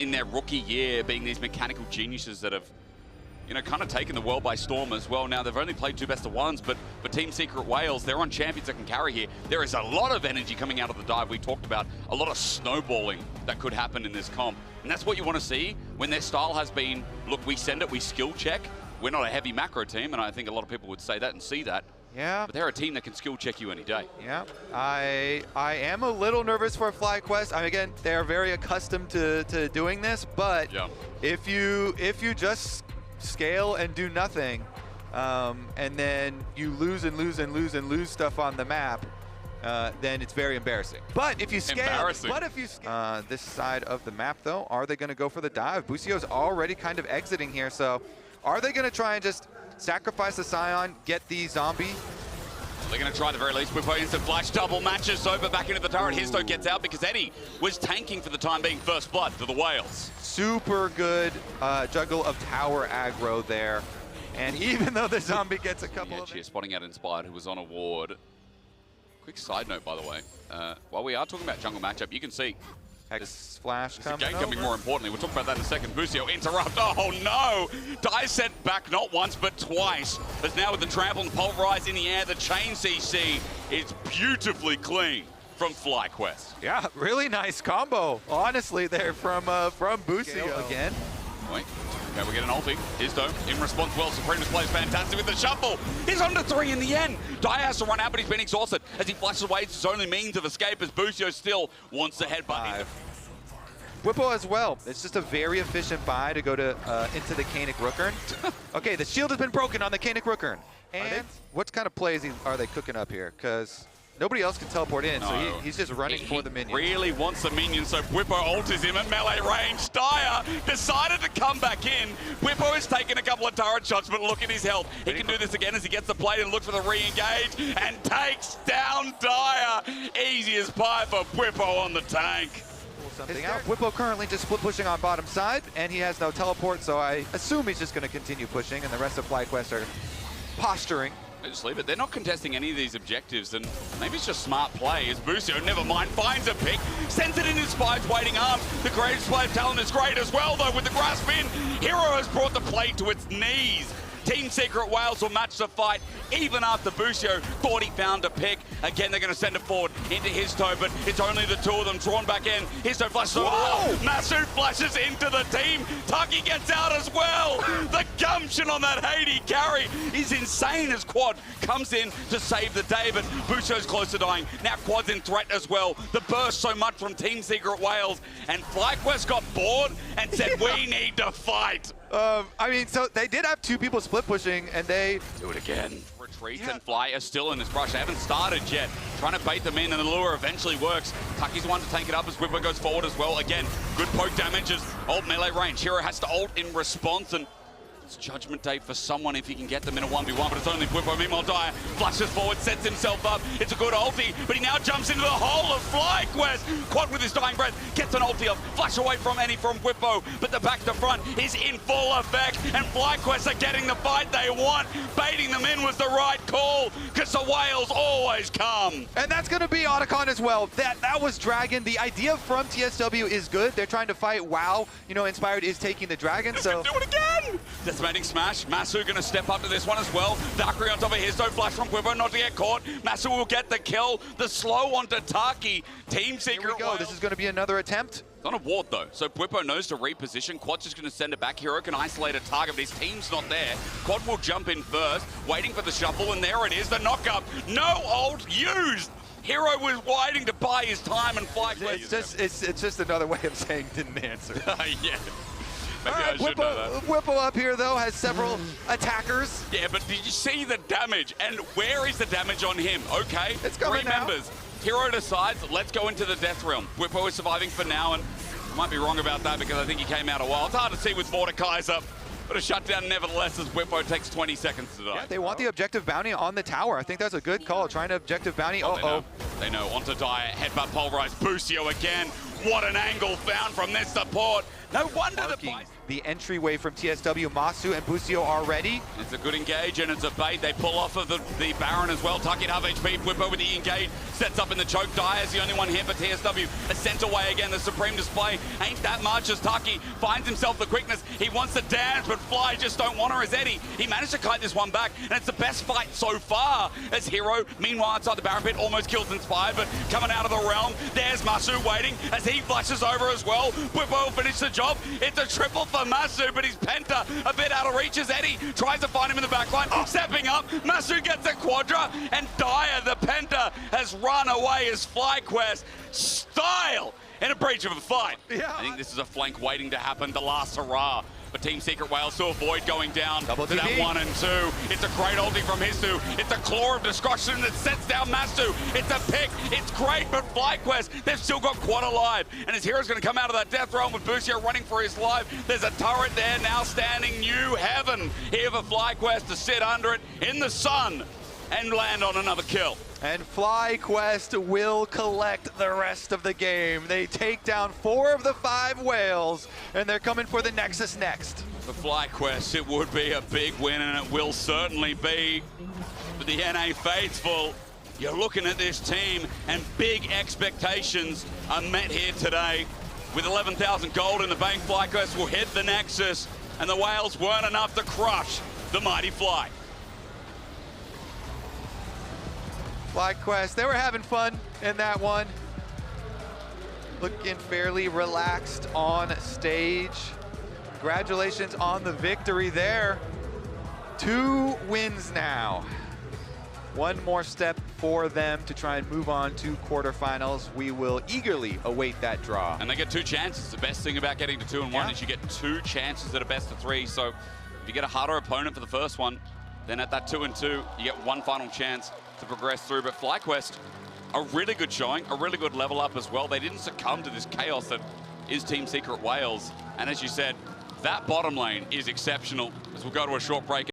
in their rookie year being these mechanical geniuses that have, you know, kind of taken the world by storm as well. Now, they've only played 2 best-of-1s, but for Team Secret Wales, they're on champions that can carry here. There is a lot of energy coming out of the dive. We talked about a lot of snowballing that could happen in this comp. And that's what you want to see when their style has been, look, we send it, we skill check. We're not a heavy macro team, and I think a lot of people would say that and see that. Yeah. But they're a team that can skill check you any day. Yeah. I am a little nervous for FlyQuest. I mean, again, they're very accustomed to doing this, but yeah. if you just scale and do nothing, and then you lose and lose and lose and lose stuff on the map, then it's very embarrassing. But if you scale, this side of the map though, are they going to go for the dive? Busio's already kind of exiting here, so are they going to try and just sacrifice the Scion, get the zombie? They're going to try the very least. We've got instant flash, double matches, over back into the turret. Histo gets out because Eddie was tanking for the time being first blood for the Whales. Super good juggle of tower aggro there. And even though the zombie gets a couple of... Here, spotting out Inspired, who was on a ward. Quick side note, by the way. While we are talking about jungle matchup, you can see Hex Flash coming over. Coming more importantly. We'll talk about that in a second. Busio interrupt. Oh no! Die sent back not once but twice. As now with the trample and pulverize in the air, the chain CC is beautifully clean from FlyQuest. Yeah, really nice combo. Honestly, there from Busio again. Wait. Okay, we get an ulti. Histo in response well. Supremus plays fantastic with the shuffle. He's on to 3 in the end. Die has to run out, but he's been exhausted as he flashes away. It's his only means of escape as Busio still wants the headbutt. Whippo as well. It's just a very efficient buy to go to into the Kanik Rookern. Okay, the shield has been broken on the Kanik Rookern. And what kind of plays are they cooking up here? Because nobody else can teleport in, so he's just running for the minions. He really wants the minions, so Whippo ultis him at melee range. Dyer decided to come back in. Whippo has taken a couple of turret shots, but look at his health. He can do this again as he gets the plate and looks for the re-engage and takes down Dyer. Easy as pie for Whippo on the tank. Whippo currently just split pushing on bottom side, and he has no teleport, so I assume he's just going to continue pushing, and the rest of FlyQuest are posturing. Just leave it. They're not contesting any of these objectives, and maybe it's just smart play as Busio, never mind, finds a pick, sends it in his Spide's waiting arms. The great display of talent is great as well, though, with the grasp in. Hero has brought the plate to its knees. Team Secret Wales will match the fight even after Busio thought he found a pick. Again, they're going to send it forward into Histo, but it's only the 2 of them drawn back in. Histo flashes over. Masu flashes into the team. Taki gets out as well. The gumption on that Haiti carry is insane as Quad comes in to save the day, but Busio's close to dying. Now Quad's in threat as well. The burst so much from Team Secret Wales, and FlyQuest got bored and said, we need to fight. I mean, so they did have 2 people split pushing, and they do it again. Retreats and Fly are still in this brush. They haven't started yet. Trying to bait them in, and the lure eventually works. Taki's the one to tank it up as Whippo goes forward as well. Again, good poke damages. Ult melee range. Hero has to ult in response, and it's Judgment Day for someone if he can get them in a 1v1, but it's only Whippo. Meanwhile, Dyer flashes forward, sets himself up. It's a good ulti, but he now jumps into the hole of FlyQuest. Quad with his dying breath, gets an ulti off. Flash away from any from Whippo, but the back to front is in full effect, and FlyQuest are getting the fight they want. Baiting them in was the right call, because the Whales always come. And that's going to be Otacon as well. That was Dragon. The idea from TSW is good. They're trying to fight WoW. You know, Inspired is taking the Dragon, so... do it again! Decimating smash. Masu going to step up to this one as well. Valkyrie on top of Histo. Flash from Whippo not to get caught. Masu will get the kill. The slow onto Taki. Team Secret. Here we go. This is going to be another attempt. It's on a ward though, so Whippo knows to reposition. Quad's just going to send it back. Hero can isolate a target, but his team's not there. Quad will jump in first, waiting for the shuffle, and there it is, the knockup. No ult used. Hero was waiting to buy his time, and FlyQuest. It's just another way of saying didn't answer. Yeah. Maybe I should know that. Whippo up here, though, has several attackers. Yeah, but did you see the damage? And where is the damage on him? Okay, it's coming 3 members. Hero decides, let's go into the Death Realm. Whippo is surviving for now, and I might be wrong about that because I think he came out a while. It's hard to see with Mordekaiser, but a shutdown nevertheless as Whippo takes 20 seconds to die. Yeah, they want the objective bounty on the tower. I think that's a good call, trying to objective bounty. They know. Onto Dyer, headbutt pulverize, Busio again. What an angle found from this support. No wonder the entryway from TSW. Masu and Busio are ready. It's a good engage and it's a bait. They pull off of the Baron as well. Tucky at half HP. Whippo with the engage. Sets up in the choke. Dyer is the only one here for TSW. A center way again. The supreme display ain't that much as Tucky finds himself the quickness. He wants to dance, but Fly just don't want her as Eddie. He managed to kite this one back, and it's the best fight so far as Hero. Meanwhile, outside the Baron pit, almost kills Inspired, but coming out of the realm, there's Masu waiting as he flashes over as well. Whippo will finish the job. It's a triple for Masu, but he's Penta a bit out of reach as Eddie tries to find him in the backline. Stepping up, Masu gets a quadra, and Dyer, the Penta, has run away as FlyQuest style in a breach of a fight. Yeah. I think this is a flank waiting to happen, the last hurrah. But Team Secret Wales to avoid going down Double to that TP. 1 and 2. It's a great ulti from Hisu. It's a claw of destruction that sets down Masu. It's a pick. It's great, but FlyQuest, they've still got quad alive. And his hero's going to come out of that death realm with Busio running for his life. There's a turret there now standing new heaven here for FlyQuest to sit under it in the sun and land on another kill. And FlyQuest will collect the rest of the game. They take down 4 of the 5 whales, and they're coming for the Nexus next. For FlyQuest, it would be a big win, and it will certainly be for the NA faithful. You're looking at this team, and big expectations are met here today. With 11,000 gold in the bank, FlyQuest will hit the Nexus, and the whales weren't enough to crush the mighty Fly. FlyQuest, they were having fun in that one. Looking fairly relaxed on stage. Congratulations on the victory there. 2 wins now. One more step for them to try and move on to quarterfinals. We will eagerly await that draw. And they get 2 chances. The best thing about getting to 2 and 1 is you get 2 chances at a best of 3. So if you get a harder opponent for the first one, then at that 2 and 2, you get 1 final chance to progress through. But FlyQuest, a really good showing, a really good level up as well. They didn't succumb to this chaos that is Team Secret Wales. And as you said, that bottom lane is exceptional. As we'll go to a short break.